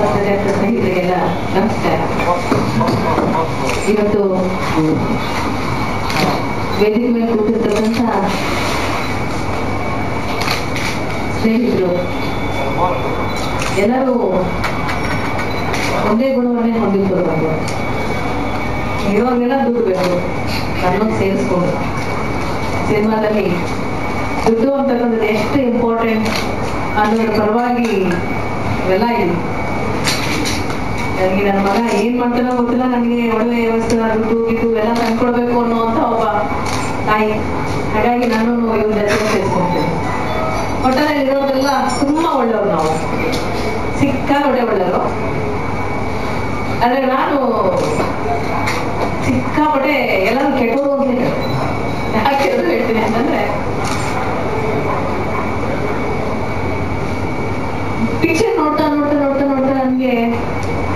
ಪತ್ರಕರ್ತ ಸ್ನೇಹಿತರಿಗೆಲ್ಲ ನಮಸ್ಕಾರ. ಇವತ್ತು ವೇದಿಕೆ ಮೇಲೆ ಕೂತಿರ್ತಕ್ಕಂಥ ಸ್ನೇಹಿತರು ಎಲ್ಲರೂ ಒಂದೇ ಗುಣವನ್ನೇ ಹೊಂದಿಕೊಳ್ಳಬೇಕು. ಇವಾಗೆಲ್ಲ ದುಡ್ಡು ಬೇಕು, ನನ್ನನ್ನು ಸೇರಿಸ್ಕೊಂಡು ಸಿನಿಮಾದಲ್ಲಿ ದುಡ್ಡು ಅಂತಕ್ಕಂಥದ್ದು ಎಷ್ಟು ಇಂಪಾರ್ಟೆಂಟ್ ಅನ್ನೋದ್ರ ಪರವಾಗಿ ಇವೆಲ್ಲ ಇದೆ. ನನಗೆ ನನ್ನ ಮಗ ಏನ್ ಮಾಡ್ತಾನೋ ಗೊತ್ತಿಲ್ಲ, ನನಗೆ ಒಡವೆ ವ್ಯವಸ್ಥೆ ದುಡ್ಡು ಗಿಡ್ಡು ಎಲ್ಲ ತಂದ್ಕೊಡ್ಬೇಕು ಅನ್ನುವಂಥ ಒಬ್ಬ ತಾಯಿ. ಹಾಗಾಗಿ ನಾನು ಇವ್ರ ಜೊತೆ ಸೇರಿಸ್ಕೊಳ್ತೇನೆ. ಒಟ್ಟಾರೆ ಇರೋದೆಲ್ಲ ತುಂಬಾ ಒಳ್ಳೆಯವರು, ನಾವು ಸಿಕ್ಕಾಪಟ್ಟೆ ಒಳ್ಳೆಯವರು. ಆದ್ರೆ ನಾನು ಸಿಕ್ಕಾಪಟ್ಟೆ ಎಲ್ಲರೂ ಕೆಟ್ಟವರು ಅಂತ ಹೇಳ್ತೇನೆ. ಯಾಕೆ ಅಂತ ಹೇಳ್ತೀನಿ ಅಂತಂದ್ರೆ, ಪಿಕ್ಚರ್ ನೋಡ್ತಾ ನೋಡ್ತಾ ನೋಡ್ತಾ ನೋಡ್ತಾ ನನ್ಗೆ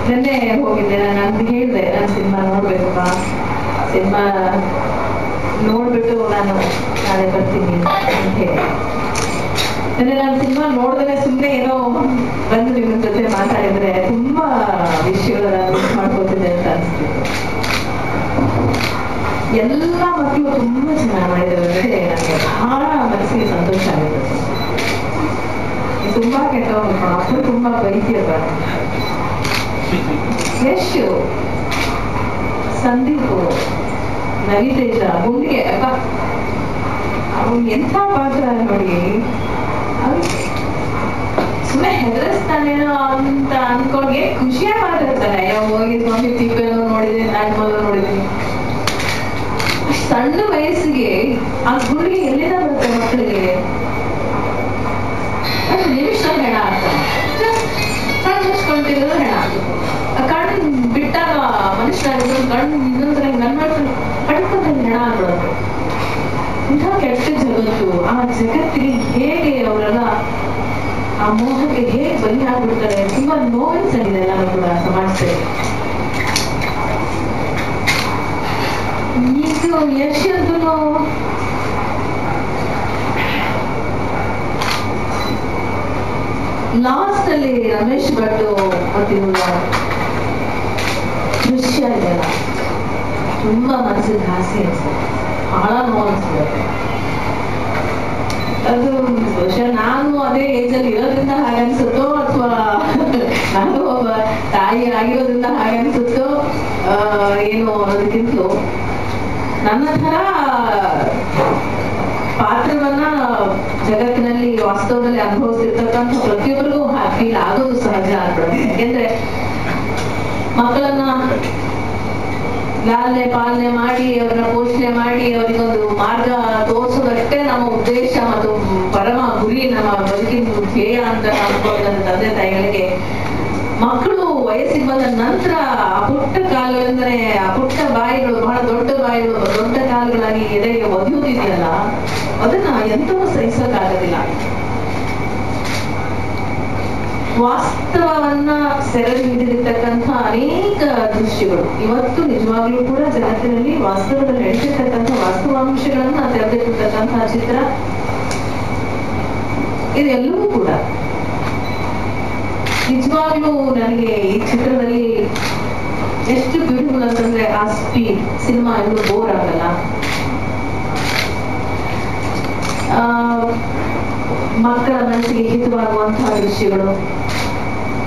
ನೆನ್ನೆ ಹೋಗಿದ್ದೆ. ನಾನು ಹೇಳಿದೆ, ನಾನು ಸಿನಿಮಾ ನೋಡ್ಬೇಕಪ್ಪ, ಸಿನಿಮಾ ನೋಡ್ಬಿಟ್ಟು ನಾನು ನಾಳೆ ಬರ್ತೀನಿ ಅಂತ ಹೇಳಿ. ನೆನ್ನೆ ನಾನು ಸಿನಿಮಾ ನೋಡಿದ್ರೆ ಸುಮ್ಮನೆ ಏನೋ ಬಂದು ನಿಮ್ಮ ಜೊತೆ ಮಾತಾಡಿದ್ರೆ ತುಂಬಾ ವಿಷಯಗಳನ್ನ ಮಿಸ್ ಮಾಡ್ಕೋತಿದ್ದೆ ಅಂತ ಅನಿಸ್ತಿತ್ತು. ಎಲ್ಲ ಮಕ್ಕಳು ತುಂಬಾ ಚೆನ್ನಾಗಿ ಮಾಡಿದ್ದಾರೆ. ನನಗೆ ಬಹಳ ಮನಸ್ಸಿಗೆ ಸಂತೋಷ ಆಗುತ್ತೆ. ತುಂಬಾ ಕೆಟ್ಟವರು, ಮಕ್ಕಳು ತುಂಬಾ ಬೈತಿಯಲ್ಲ. ಯಶ್, ಸಂದೀಪ್, ನವಿತೇಜ, ಗುಂಡಿಗೆ ಅಪ್ಪ, ಅವ್ನು ಎಂಥ ಪಾತ್ರ ನೋಡಿ. ಸುಮ್ಮನೆ ಹೆದರಿಸ್ತಾನೇನೋ ಅಂತ ಅನ್ಕೊಂಡ್ಗೆ ಖುಷಿಯಾಗಿ ಮಾತಾಡ್ತಾನೆ. ಹೋಗಿ ಸ್ವಾಮಿ ಟಿಪ್ಪೇನೋ ನೋಡಿದ್ದೀನಿ, ನಾಟಕಲ್ಲೂ ನೋಡಿದ್ದೀನಿ. ಸಣ್ಣ ವಯಸ್ಸಿಗೆ ಆ ಗುಂಡಿಗೆ ಎಲ್ಲಿಂದ ಬರುತ್ತೆ ಮಕ್ಕಳಿಗೆ? ನಿಮಿಷ ಹೆಣ ಆಗ್ತಾನೆ, ಕಣ್ಣು ಮುಚ್ಕೊಂಡಿರೋದು ಹೆಣ ಆಗ್ತದೆ. ಕಣ್ಣು ಬಿಟ್ಟಾಗ ಮನುಷ್ಯನಾಗಿದ್ದು ಕಣ್ಣು ಇನ್ನೊಂದ್ರ ನನ್ ಮಾಡ್ತಾನೆ, ಪಡ್ಕೊಂಡ್ರೆ ಹೆಣ ಆಗ್ಬಿಡುತ್ತೆ. ಇಂಥ ಕೆಟ್ಟ ಜಗತ್ತು, ಆ ಜಗತ್ತಿಗೆ ಹೇಗೆ ಅವರೆಲ್ಲ ಆ ಮೋಹಕ್ಕೆ ಹೇಗೆ ಬಲಿ ಆಗ್ಬಿಡ್ತಾರೆ. ತುಂಬಾ ನೋವಿಸಿದೆ ಎಲ್ಲರೂ ಕೂಡ ಸಮಾಜದಲ್ಲಿ. ಈಗ ಯಶ್ ಅಂತೂ ಲಾಸ್ಟ್ ಅಲ್ಲಿ ರಮೇಶ್ ಭಟ್ ಗೊತ್ತಿರುವ ದೃಶ್ಯ ಇದೆಯಲ್ಲ, ತುಂಬಾ ಮನಸ್ಸಿಗೆ ಹಾಸ್ಯ ಅನ್ಸುತ್ತೆ, ಬಹಳ ನೋವು ಅನ್ಸುತ್ತೆ. ಅದು ಬಹುಶಃ ನಾನು ಅದೇ ಏಜ್ ಅಲ್ಲಿ ಇರೋದ್ರಿಂದ ಹಾಗೆ ಅನ್ಸುತ್ತೋ, ಅಥವಾ ನಾನು ಒಬ್ಬ ತಾಯಿ ಆಗಿರೋದ್ರಿಂದ ಹಾಗೆ ಅನ್ಸುತ್ತೋ ಏನು ಅನ್ನೋದಕ್ಕಿಂತಲೂ ನನ್ನ ತರ ಪಾತ್ರವನ್ನ ಜಗತ್ತಿನಲ್ಲಿ ವಾಸ್ತವದಲ್ಲಿ ಅನುಭವಿಸಿರ್ತಕ್ಕಂಥ ಪ್ರತಿಯೊಬ್ಬರಿಗೂ ಫೀಲ್ ಆಗೋದು ಸಹಜ ಆಗ್ಬಿಡುತ್ತೆ. ಯಾಕೆಂದ್ರೆ ಮಕ್ಕಳನ್ನ ಲಾಲನೆ ಪಾಲನೆ ಮಾಡಿ, ಅವ್ರನ್ನ ಪೋಷಣೆ ಮಾಡಿ, ಅವರಿಗೊಂದು ಮಾರ್ಗ ತೋರಿಸೋದಷ್ಟೇ ನಮ್ಮ ಉದ್ದೇಶ ಮತ್ತು ಪರಮ ಗುರಿ, ನಮ್ಮ ಬದುಕಿನ ಧ್ಯೇಯ ಅಂತ ಅನ್ಕೊಂಡಂತ ತಂದೆ ತಾಯಿಗಳಿಗೆ ಮಕ್ಕಳು ವಯಸ್ಸಿಗೆ ಬಂದ ನಂತರ ಆ ಪುಟ್ಟ ಕಾಲುಗಳೆಂದರೆ ಆ ಪುಟ್ಟ ಬಾಯಿಗಳು, ಬಹಳ ದೊಡ್ಡ ಬಾಯಿಗಳು, ದೊಡ್ಡ ಕಾಲುಗಳಾಗಿ ಎದೆಗೆ ಒದೆಯುವುದಿದೆಯಲ್ಲ, ಅದನ್ನ ಎಂತವೂ ಸಹಿಸೋಕ್ಕಾಗೋದಿಲ್ಲ. ವಾಸ್ತವವನ್ನ ಸೆರೆ ಹಿಡಿದಿರ್ತಕ್ಕಂಥ ಅನೇಕ ದೃಶ್ಯಗಳು ಇವತ್ತು ನಿಜವಾಗ್ಲೂ ಕೂಡ ಜಗತ್ತಿನಲ್ಲಿ ವಾಸ್ತವದಲ್ಲಿ ನಡೀತಿರ್ತಕ್ಕಂಥ ವಾಸ್ತವಾಂಶಗಳನ್ನ ತೆರೆದಿಟ್ಟಿರ್ತಕ್ಕಂತಹ ಚಿತ್ರ ಇದೆಲ್ಲವೂ ಕೂಡ ನಿಜವಾಗ್ಲೂ ನನಗೆ ಈ ಚಿತ್ರದಲ್ಲಿ ಎಷ್ಟು ಬ್ಯೂಟಿಫುಲ್ ಅಂತಂದ್ರೆ, ಆ ಸ್ಪೀಡ್, ಸಿನಿಮಾ ಎಲ್ಲೂ ಬೋರ್ ಆಗಲ್ಲ. ಮಕ್ಕಳ ಮನಸ್ಸಿಗೆ ಹಿತವಾಗುವಂತಹ ದೃಶ್ಯಗಳು,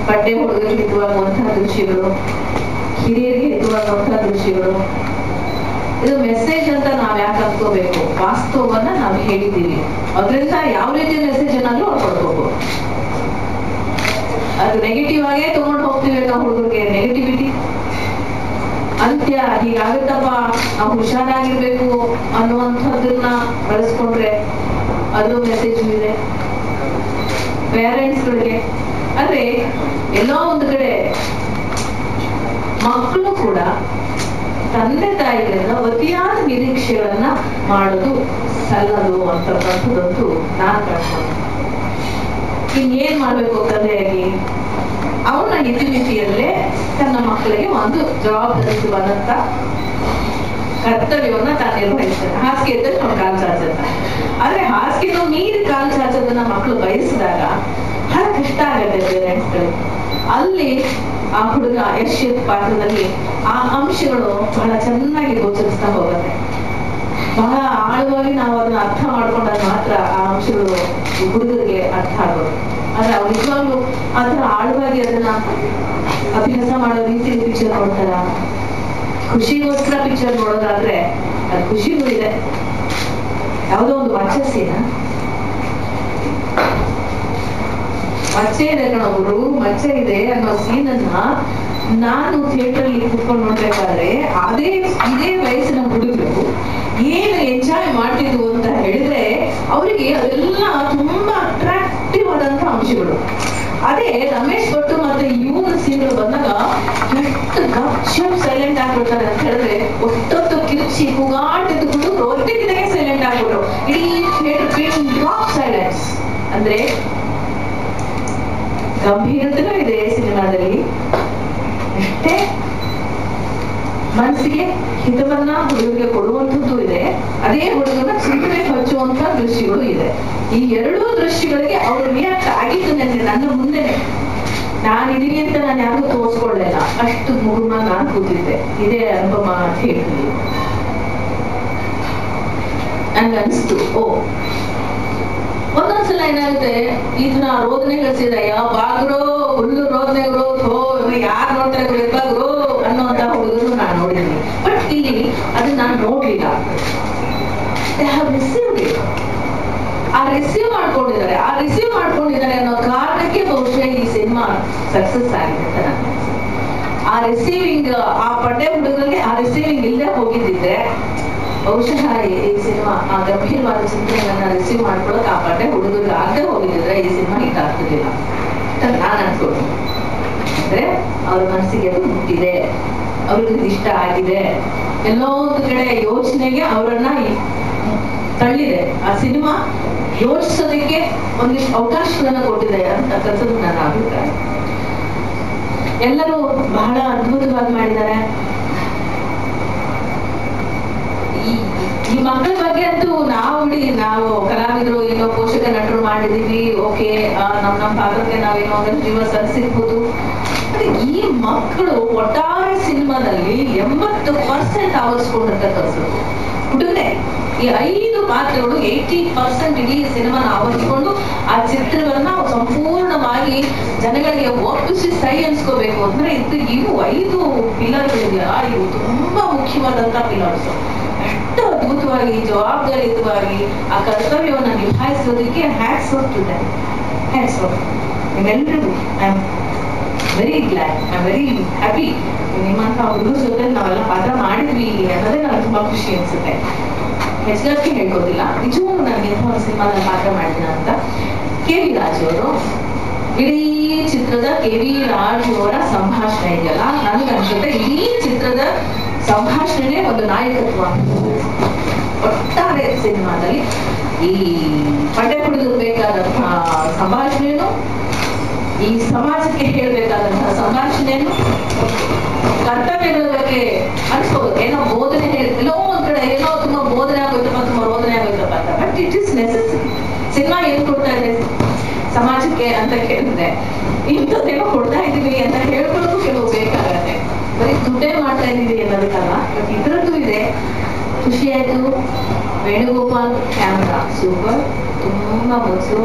ಬಡ್ಡೆ ಹುಡುಗರಿಗೆ ಹಿತವಾಗುವಂತಹ ದೃಶ್ಯಗಳು, ಹಿರಿಯರಿಗೆ ಹಿತವಾಗುವಂತಹ ದೃಶ್ಯಗಳು. ಇದು ಮೆಸೇಜ್ ಅಂತ ನಾವ್ ಯಾಕೆ ಅನ್ಕೋಬೇಕು? ವಾಸ್ತವವನ್ನ ನಾವು ಹೇಳಿದ್ದೀವಿ, ಅದರಿಂದ ಯಾವ ರೀತಿಯ ಮೆಸೇಜ್ ಅನ್ನಾದ್ರೂ ಅವ್ರು ಕೊಡ್ಬೇಕು. ಅದು ನೆಗೆಟಿವ್ ಆಗೇ ತಗೊಂಡು ಹೋಗ್ತೀವಿ ನಾವು ಹುಡುಗರಿಗೆ. ನೆಗೆಟಿವಿಟಿ ಅಂತ್ಯ ಹೀಗಾಗುತ್ತಪ್ಪ, ನಾವು ಹುಷಾರಾಗಿರ್ಬೇಕು ಅನ್ನುವಂಥದ್ದನ್ನ ಬಳಸ್ಕೊಂಡ್ರೆ ಅದು ಮೆಸೇಜ್ ಇದೆ ಪೇರೆಂಟ್ಸ್ಗಳಿಗೆ. ಆದ್ರೆ ಎಲ್ಲೋ ಒಂದು ಕಡೆ ಮಕ್ಕಳು ಕೂಡ ತಂದೆ ತಾಯಿಗಳಿಂದ ಅತಿಯಾದ ನಿರೀಕ್ಷೆಗಳನ್ನ ಮಾಡೋದು ಸಲ್ಲದು ಅಂತಕ್ಕಂಥದ್ದಂತೂ ನಾನ್ ಕಳ್ಕೊಂಡು. ಇನ್ನೇನ್ ಮಾಡ್ಬೇಕು ತಂದೆಯಾಗಿ? ಅವನ ಇತಿಮಿತಿಯಲ್ಲೇ ತನ್ನ ಮಕ್ಕಳಿಗೆ ಒಂದು ಜವಾಬ್ದಾರಿಯುತವಾದಂತ ಕರ್ತವ್ಯವನ್ನ ತಾನು ನಿರ್ವಹಿಸ್ತಾನೆ. ಹಾಸಿಗೆ ಇದ್ದರೆ ನಾವು ಕಾಲು ಚಾಚುತ್ತೆ. ಆದ್ರೆ ಹಾಸಿಗೆನೂ ಮೀರಿ ಕಾಲು ಚಾಚೋದನ್ನ ಮಕ್ಕಳು ಬಯಸಿದಾಗ ಬಹಳ ಕಷ್ಟ ಆಗತ್ತೆ ಪೇರೆಂಟ್ಸ್ಗಳಿಗೆ. ಅಲ್ಲಿ ಆ ಹುಡುಗ ಯಶ್ ಪಾತ್ರದಲ್ಲಿ ಆ ಅಂಶಗಳು ಬಹಳ ಚೆನ್ನಾಗಿ ಗೋಚರಿಸ್ತಾ ಹೋಗುತ್ತೆ. ಬಹಳ ಆಳವಾಗಿ ನಾವು ಅದನ್ನ ಅರ್ಥ ಮಾಡ್ಕೊಂಡಾಗ ಮಾತ್ರ ಆ ಅಂಶಗಳು ಹುಡುಗರಿಗೆ ಅರ್ಥ ಆಗೋದು. ಆದ್ರೆ ಅವ್ರು ನಿಜವಾಗ್ಲೂ ಆತರ ಆಳವಾಗಿ ಅದನ್ನ ಅಭ್ಯಾಸ ಮಾಡೋ ರೀತಿ ಪಿಕ್ಚರ್ ನೋಡ್ತಾರ. ಖುಷಿಗೋಸ್ಕರ ಪಿಕ್ಚರ್ ನೋಡೋದಾದ್ರೆ ಅದು ಖುಷಿಗೂ ಇದೆ. ಯಾವುದೋ ಒಂದು ಮಚ್ಚೆ ಇದೆ ಕಣೊಬ್ರು, ಮಚ್ಚೆ ಇದೆ ಅನ್ನೋ ಸೀನನ್ನ ನಾನು ಥಿಯೇಟರ್ ಅಲ್ಲಿ ಕೂತ್ಕೊಂಡು ನೋಡ್ಬೇಕಾದ್ರೆ ಇದೇ ವಯಸ್ಸಿನ ಹುಡುಗರು ಏನು ಎಂಜಾಯ್ ಮಾಡ್ತಿದ್ವು ಅಂತ ಹೇಳಿದ್ರೆ ಅವರಿಗೆ ಅದೆಲ್ಲ ತುಂಬಾ ಅಟ್ರಾಕ್ಟಿವ್ ಆದಂತ ಅಂಶಗಳು. ಅದೇ ರಮೇಶ್ ಭಟ್ ಮತ್ತೆ ಇವನ ಸೀನ್ಗಳು ಬಂದಾಗ ಎಷ್ಟು ಗಪ್ ಸೈಲೆಂಟ್ ಆಗ್ಬಿಡ್ತಾರೆ ಅಂತ ಹೇಳಿದ್ರೆ, ಒಟ್ಟೊತ್ತು ಕಿರ್ಚಿ ಕೂಗಾಟಿದ್ದು ಹುಡುಗರು ಒಟ್ಟಿಗೆ ಸೈಲೆಂಟ್ ಆಗ್ಬಿಟ್ರು. ಇಡೀ ಥಿಯೇಟರ್ ಡ್ರಾಪ್ ಸೈಲೆನ್ಸ್. ಅಂದ್ರೆ ಗಂಭೀರತೆನೂ ಇದೆ ಸಿನಿಮಾದಲ್ಲಿ, ಅಷ್ಟೇ ಮನಸ್ಸಿಗೆ ಹಿತವನ್ನ ಹುಡುಗರಿಗೆ ಕೊಡುವಂಥದ್ದು ಇದೆ. ಅದೇ ಹುಡುಗನ ಚಿಂತನೆ ಹಚ್ಚುವಂತ ದೃಶ್ಯಗಳು ಇದೆ. ಈ ಎರಡೂ ದೃಶ್ಯಗಳಿಗೆ ಅವರು ರಿಯಾಕ್ಟ್ ಆಗಿತ್ತು ನನ್ನ ಮುಂದೆನೆ. ನಾನಿದೀನಿ ಅಂತ ನಾನು ಯಾರಿಗೂ ತೋರಿಸ್ಕೊಳ್ಳಿಲ್ಲ, ಅಷ್ಟು ಮುಗುಮ ನಾನು ಕೂತಿದ್ದೆ ಇದೇ ಅನುಪಮ ಥಿಯೇಟರ್. ನನ್ಗನ್ಸ್ತು ಒಂದೊಂದ್ಸಲ ಏನಾಗುತ್ತೆ, ಇದನ್ನ ರೋದನೆಗಳು ಸೇರಯ್ಯ ಬಾಗ್ರೋ ಹುಲ್ಲು ರೋದನೆಗಳು ಯಾರು ನೋಡ್ತಾರೆ ಗೊತ್ತಾಗ್ರು ಅನ್ನೋಂತ ಹುಡುಗರು ನಾನು ನೋಡಿದ್ದೀನಿ. ಬಟ್ ಇಲ್ಲಿ ಅದನ್ನ ನಾನು ನೋಡ್ಲಿಲ್ಲ. ರಿಸೀವ್ ಮಾಡ್ಕೊಂಡಿದ್ದಾರೆ. ಆ ರಿಸೀವ್ ಮಾಡ್ಕೊಂಡಿದ್ದಾರೆ ಅನ್ನೋ ಕಾರಣಕ್ಕೆ ಬಹುಶಃ ಈ ಸಿನಿಮಾ ಸಕ್ಸಸ್ ಆಗಿದೆ. ಆ ರಿಸೀವಿಂಗ್, ಆ ಪಡ್ಡೆ ಹುಡುಗರಿಗೆ ಆ ರಿಸೀವಿಂಗ್ ಇಲ್ಲದೆ ಹೋಗಿದ್ದಿದ್ರೆ ಬಹುಶಃ ಈ ಸಿನಿಮಾ ಆ ಗಂಭೀರವಾದ ಚಿಂತನೆಗಳನ್ನ ರಿಸೀವ್ ಮಾಡ್ಕೊಳ್ಳೋಕೆ ಆ ಪಡ್ಡೆ ಹುಡುಗರಿಗೆ ಆಗದೆ ಹೋಗಿದ್ರೆ ಈ ಸಿನಿಮಾ ಹಿಟ್ ಆಗ್ತಿರ್ಲಿಲ್ಲ ಅಂತ ನಾನು ಅನ್ಕೊಂಡು. ಅಂದ್ರೆ ಅವ್ರ ಮನಸ್ಸಿಗೆ ಅದು ಮುಟ್ಟಿದೆ, ಅವ್ರಿಗೆ ಇಷ್ಟ ಆಗಿದೆ, ಎಲ್ಲೋ ಒಂದು ಕಡೆ ಯೋಚನೆಗೆ ಅವರನ್ನ ತಳ್ಳಿದೆ. ಆ ಸಿನಿಮಾ ಯೋಚಿಸೋದಕ್ಕೆ ಒಂದಿಷ್ಟು ಅವಕಾಶಗಳನ್ನ ಕೊಟ್ಟಿದೆ ಅಂತಕ್ಕಂಥದ್ದು ನನ್ನ ಅಭಿಪ್ರಾಯ. ಎಲ್ಲರೂ ಬಹಳ ಅದ್ಭುತವಾಗಿ ಮಾಡಿದ್ದಾರೆ. ಈ ಮಕ್ಕಳ ಬಗ್ಗೆ ಅಂತೂ ನಾವು ಕಲಾವಿದರು ಏನೋ ಪೋಷಕ ನಟರು ಮಾಡಿದೀವಿ, ಓಕೆ, ನಮ್ಮ ಪಾತ್ರಕ್ಕೆ ನಾವೇನೋ ಒಂದಷ್ಟು ಜೀವ ಸಲ್ಲಿಸಿರ್ಬೋದು. ಈ ಮಕ್ಕಳು ಒಟ್ಟಾರೆ ಸಿನಿಮಾದಲ್ಲಿ 80% ಆವರಿಸ್ಕೊಂಡಿರ್ತಕ್ಕಂಥದ್ದು ಹುಡುಗರೆ. ಈ 5 ಪಾತ್ರಗಳು 80% ಇಡೀ ಸಿನಿಮಾನ ಆವರಿಸಿಕೊಂಡು ಆ ಚಿತ್ರವನ್ನ ಸಂಪೂರ್ಣವಾಗಿ ಜನಗಳಿಗೆ ಒಪ್ಪಿಸಿ ಸೈ ಅನ್ಸ್ಕೋಬೇಕು ಅಂದ್ರೆ ಇವು 5 ಪಿಲ್ಲರ್ಗಳಿದೆಯಲ್ಲ, ಇವು ತುಂಬಾ ಮುಖ್ಯವಾದಂತ ಪಿಲ್ಲರ್ಸ್. ಅಷ್ಟು ಅದ್ಭುತವಾಗಿ ಜವಾಬ್ದಾರಿಯುತವಾಗಿ ಆ ಕರ್ತವ್ಯವನ್ನ ನಿಭಾಯಿಸೋದಕ್ಕೆ hats off to them. Hats off ನಿಮ್ಮೆಲ್ಲರಿಗೂ. I am very glad, I am very happy. ನಿಮ್ಮಂತ ಹುಡುಗರ ಜೊತೆ ನಾವೆಲ್ಲ ಪಾತ್ರ ಮಾಡಿದ್ವಿ ಅನ್ನೋದೇ ನನಗೆ ತುಂಬಾ ಖುಷಿ ಅನ್ಸುತ್ತೆ. ಹೆಚ್ಚಿಗೆ ಹೇಳ್ಕೋದಿಲ್ಲ, ನಿಜವೂ ನನಗೆ ಇಂಥ ಸಿನಿಮಾದಲ್ಲಿ ಪಾತ್ರ ಮಾಡಿದ ಅಂತ. ಕೆ.ವಿ. ರಾಜ್ ಅವರು, ಇಡೀ ಚಿತ್ರದ ಕೆ.ವಿ. ರಾಜ್ ಅವರ ಸಂಭಾಷಣೆ ಇದೆಯಲ್ಲ, ನನಗನ್ಸುತ್ತೆ ಇಡೀ ಚಿತ್ರದ ಸಂಭಾಷಣೆ ಒಂದು ನಾಯಕತ್ವ. ಒಟ್ಟಾರೆ ಸಿನಿಮಾದಲ್ಲಿ ಈ ಪಡ್ಡೆ ಹುಡುಗರು ಬೇಕಾದಂತಹ ಸಂಭಾಷಣೆಯನ್ನು, ಈ ಸಮಾಜಕ್ಕೆ ಹೇಳ್ಬೇಕಾದಂತಹ ಸಂಭಾಷಣೆಯನ್ನು, ಕರ್ತವ್ಯಗಳ ಬಗ್ಗೆ ಅನ್ಸ್ಕೋಬೇಕು. ಏನೋ ಬೋಧನೆ ಎಲ್ಲೋ ಒಂದ್ ಕಡೆ ಏನೋ ತುಂಬಾ ಬೋಧನೆ ಆಗೋಯ್ತಪ್ಪ, ತುಂಬಾ ರೋಧನೆ ಆಗೋಯ್ತಪ್ಪ ಅಂತ. But it is necessary. Cinema ಏನ್ ಕೊಡ್ತಾ ಇದೆ ಸಮಾಜಕ್ಕೆ ಅಂತ ಕೇಳಿದ್ರೆ ಇಂಥದ್ದೇನೋ ಕೊಡ್ತಾ ಇದೀವಿ ಅಂತ ಹೇಳ್ಕೊಳ್ಳೋದು ಕೆಲವು ಬೇಕಾಗತ್ತೆ. ಬರೀ ದುಡ್ಡೇ ಮಾಡ್ತಾ ಇದೀವಿ ಅನ್ನೋದಕ್ಕಲ್ಲ, ಬಟ್ ಇದ್ರದ್ದು ಇದೆ. ಖುಷಿ ಆಯ್ತು. ವೇಣುಗೋಪಾಲ್ ಕ್ಯಾಮ್ರಾ ಸೂಪರ್, ತುಂಬಾ ಮುಚ್ಚು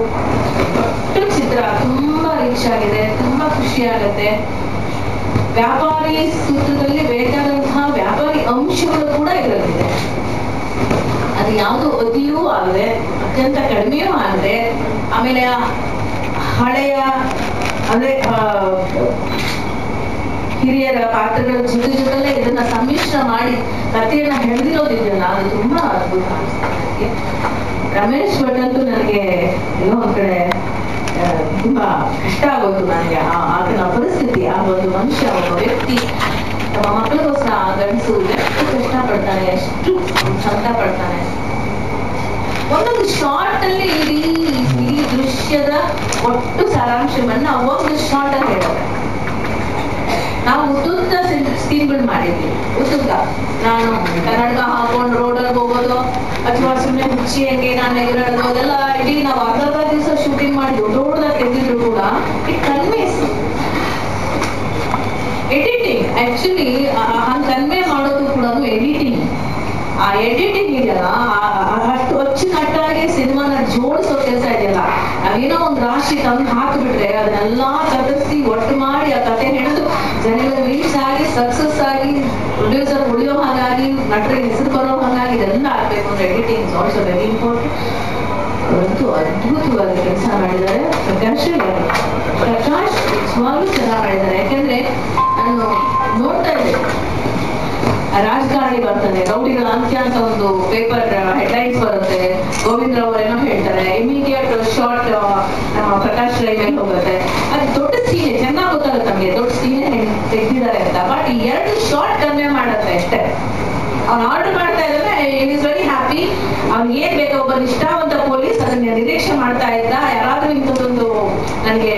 ಚಿತ್ರ, ತುಂಬಾ ರಿಚ್ ಆಗಿದೆ, ತುಂಬಾ ಖುಷಿ ಆಗತ್ತೆ. ವ್ಯಾಪಾರಿ ಸೂತ್ರದಲ್ಲಿ ಬೇಕಾದಂತಹ ವ್ಯಾಪಾರಿ ಅಂಶಗಳು ಕೂಡ ಇದರಲ್ಲಿದೆ. ಅದು ಯಾವುದು ಅತಿಯೂ ಆಗದೆ, ಅತ್ಯಂತ ಕಡಿಮೆಯೂ ಆಗದೆ, ಆಮೇಲೆ ಹಳೆಯ ಅಂದ್ರೆ ಹಿರಿಯರ ಪಾತ್ರಗಳ ಜೊತೆಲೇ ಇದನ್ನ ಸಮ್ಮಿಶ್ರ ಮಾಡಿ ಕಥೆಯನ್ನ ಹೆಣೆದಿರೋದಿದೆಯಲ್ಲ, ಅದು ತುಂಬಾ ಅದ್ಭುತ ಅನಿಸ್ತದೆ. ರಮೇಶ್ ಭಟ್ ಅಂತೂ ನನಗೆ ಎಲ್ಲೋ ಒಂದ್ ಕಡೆ ತುಂಬಾ ಕಷ್ಟ ಆಗೋದು. ನನಗೆ ಆತನ ಪರಿಸ್ಥಿತಿ, ಆ ಒಂದು ಮನುಷ್ಯ, ಒಬ್ಬ ವ್ಯಕ್ತಿ ತಮ್ಮ ಮಕ್ಕಳಿಗೋಸ್ಕರ ಆ ಗಂಡಸು ಎಷ್ಟು ಕಷ್ಟ ಪಡ್ತಾನೆ, ಎಷ್ಟು ಸಂತ ಪಡ್ತಾನೆ. ಒಂದೊಂದು ಶಾರ್ಟ್ ಅಲ್ಲಿ ಇಡೀ ದೃಶ್ಯದ ಒಟ್ಟು ಸಾರಾಂಶವನ್ನ ಒಂದು ಶಾರ್ಟ್ ಅಲ್ಲಿ ಹೇಳೋದು. ನಾವು ಉದ್ದುದ್ದ ಸೀನ್ಗಳು ಮಾಡಿದ್ವಿ. ಉದ್ದುದ್ದ ನಾನು ಕನ್ನಡಕ ಹಾಕೊಂಡು ರೋಡಲ್ಲಿ ಹೋಗೋದು, ಅಥವಾ ಸುಮ್ಮನೆ ಹುಚ್ಚಿ ಹಂಗೆ ನಾನು ಎಗರಾಡೋದು, ಅದೆಲ್ಲ ಇಡೀ ನಾವು ಅರ್ಧ ದಿವಸ ಶೂಟಿಂಗ್ ಮಾಡಿ ದೊಡ್ಡದಾಗಿ ತೆಗೆದಿದ್ರು ಕೂಡ ಇಟ್ ಕನ್ವೇಸ್ ಎಡಿಟಿಂಗ್ ಆಕ್ಚುಲಿ ಹಂಗೆ ಕನ್ವೆ ಮಾಡೋದು ಕೂಡ ಎಡಿಟಿಂಗ್. ಆ ಎಡಿಟಿಂಗ್ ಇದೆಯಲ್ಲ, ಅಷ್ಟು ಅಚ್ಚುಕಟ್ಟಾಗಿ ಸಿನಿಮಾನ ಜೋಡಿಸೋ ಕೆಲಸ ಇದೆಯಲ್ಲ. ನಾವೇನೋ ಒಂದು ರಾಶಿ ತಂದು ಹಾಕಿಬಿಟ್ರೆ ಅದನ್ನೆಲ್ಲಾ ಕತ್ತರಿಸಿ ಒಟ್ಟು ಮಾಡಿ ಆ ಕತೆ ಹಿಡಿದು ಜನಗಳ ರೀಚ್ ಆಗಿ ಸಕ್ಸಸ್ ಆಗಿ ಪ್ರೊಡ್ಯೂಸರ್ ಉಳಿಯೋ ಹಾಗಾಗಿ ನಟರಿಗೆ ಹೆಸರು ಬರೋ ಹಾಗಾಗಿ ಇದೆಲ್ಲ ಆಗ್ಬೇಕು ಅಂದ್ರೆ ಎಡಿಟಿಂಗ್ ಆಲ್ಸೋ ವೆರಿ ಇಂಪಾರ್ಟೆಂಟ್. ಅವತ್ತು ಅದ್ಭುತವಾಗಿ ಕೆಲಸ ಮಾಡಿದ್ದಾರೆ ಪ್ರಕಾಶ್ ನಿಜವಾಗ್ಲೂ ಚೆನ್ನಾಗಿ ಮಾಡಿದ್ದಾರೆ. ಯಾಕಂದ್ರೆ ನಾನು ನೋಡ್ತಾ ಇದ್ದೆ, ರಾಜಕಾರಣಿ ಬರ್ತಾನೆ, ರೌಡಿಗಳ ಅಂತ್ಯ ಅಂತ ಒಂದು ಪೇಪರ್ ಹೆಡ್ಲೈನ್ಸ್ ಬರುತ್ತೆ, ಗೋವಿಂದ ರಾವ್ ಏನೋ ಹೇಳ್ತಾರೆ, ಇಮಿಡಿಯೇಟ್ ಶಾರ್ಟ್ ನಮ್ಮ ಪ್ರಕಾಶ್ ರೈ ಮೇಲೆ ಹೋಗುತ್ತೆ. ಅದು ದೊಡ್ಡ ಸೀನೆ, ಚೆನ್ನಾಗಿ ಗೊತ್ತಾಗುತ್ತೆ ನಮ್ಗೆ ದೊಡ್ಡ ಸೀನೆ ತೆಗ್ದಿದ್ದಾರೆ ಅಂತ. ಬಟ್ ಈ 2 ಶಾರ್ಟ್ ಕನ್ವೆ ಮಾಡುತ್ತೆ ಅಷ್ಟೇ. ಅವ್ನು ಆರ್ಡರ್ ಮಾಡ್ತಾ ಇದ್ದಾನೆ, ಇಟ್ ಇಸ್ ವೆರಿ ಹ್ಯಾಪಿ. ಅವ್ನಿಗೆ ಏನ್ ಬೇಕು, ಒಬ್ಬ ನಿಷ್ಠಾವಂತ ಪೊಲೀಸ್ ಅದನ್ನ ನಿರೀಕ್ಷೆ ಮಾಡ್ತಾ ಇದ್ದ, ಯಾರಾದ್ರೂ ಇಂಥದ್ದೊಂದು ನನಗೆ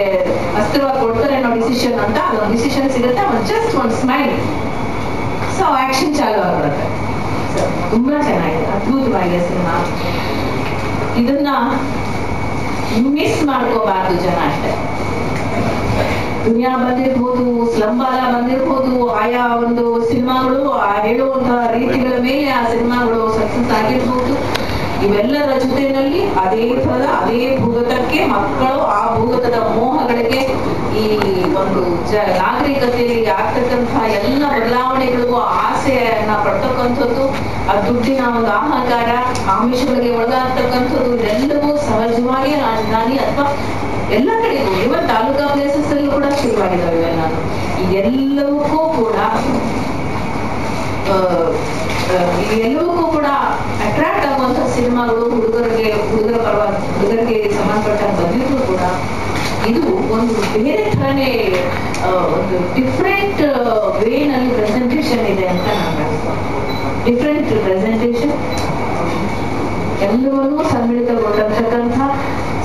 ಅಸ್ತ್ರವಾಗಿ ಕೊಡ್ತಾರೆ ಅನ್ನೋ ಡಿಸಿಷನ್ ಅಂತ. ಅದೊಂದು ಡಿಸಿಷನ್ ಸಿಗುತ್ತೆ, ಜಸ್ಟ್ ಒಂದು ಸ್ಮೈಲ್, ಸೊ ಆಕ್ಷನ್ ಚಾಲು ಆಗ್ಬಿಡುತ್ತೆ. ತುಂಬಾ ಚೆನ್ನಾಗಿದೆ, ಅದ್ಭುತವಾಗಿದೆ ಸಿನಿಮಾ. ಇದನ್ನ ಮಿಸ್ ಮಾಡ್ಕೋಬಾರ್ದು ಜನ ಅಷ್ಟೇ. ದುನಿಯಾ ಬಂದಿರ್ಬೋದು, ಸ್ಲಂಬಾಲ ಬಂದಿರ್ಬೋದು, ಆಯಾ ಒಂದು ಸಿನಿಮಾಗಳು ಹೇಳುವಂತಹ ರೀತಿಗಳ ಮೇಲೆ ಆ ಸಿನಿಮಾಗಳು ಸಕ್ಸಸ್ ಆಗಿರ್ಬೋದು. ಇವೆಲ್ಲರ ಜೊತೆಯಲ್ಲಿ ಅದೇ ಥರದ ಅದೇ ಭೂಗತಕ್ಕೆ ಮಕ್ಕಳು ಆ ಭೂಗತದ ಮೋಹಗಳಿಗೆ ಈ ಒಂದು ನಾಗರಿಕತೆಯಲ್ಲಿ ಆಗ್ತಕ್ಕಂತಹ ಎಲ್ಲ ಬದಲಾವಣೆಗಳಿಗೂ ಆಸೆಯನ್ನ ಪಡ್ತಕ್ಕಂಥದ್ದು, ಆ ದುಡ್ಡಿನ ಒಂದು ಅಹಂಕಾರ, ಆಮಿಷಗಳಿಗೆ ಒಳಗಾಗ್ತಕ್ಕಂಥದ್ದು, ಇದೆಲ್ಲವೂ ಸಹಜವಾಗಿ ರಾಜಧಾನಿ ಅಥವಾ ಎಲ್ಲ ಕಡೆಗೂ ಇವನ್ ತಾಲೂಕಾ ಪ್ಲೇಸಸ್ ಅಲ್ಲೂ ಕೂಡ ಶುರುವಾಗಿದ್ದಾವೆ ಇವೆಲ್ಲ. ಇದೆಲ್ಲವಕ್ಕೂ ಕೂಡ ಅಟ್ರಾಕ್ಟ್ ಆಗುವಂತಹ ಸಿನಿಮಾಗಳು ಹುಡುಗರಿಗೆ ಸಂಬಂಧಪಟ್ಟ ಬಂದಿದ್ರು ಕೂಡ ಇದು ಒಂದು ಬೇರೆ ಥರನೇ ಒಂದು ಡಿಫ್ರೆಂಟ್ ವೇನಲ್ಲಿ ಪ್ರೆಸೆಂಟೇಷನ್ ಇದೆ ಅಂತ ನಾನು ಡಿಫ್ರೆಂಟ್ ಪ್ರೆಸೆಂಟೇಷನ್, ಎಲ್ಲವನ್ನೂ ಸಮ್ಮಿಳಿತಗೊಂಡಿರ್ತಕ್ಕಂಥ,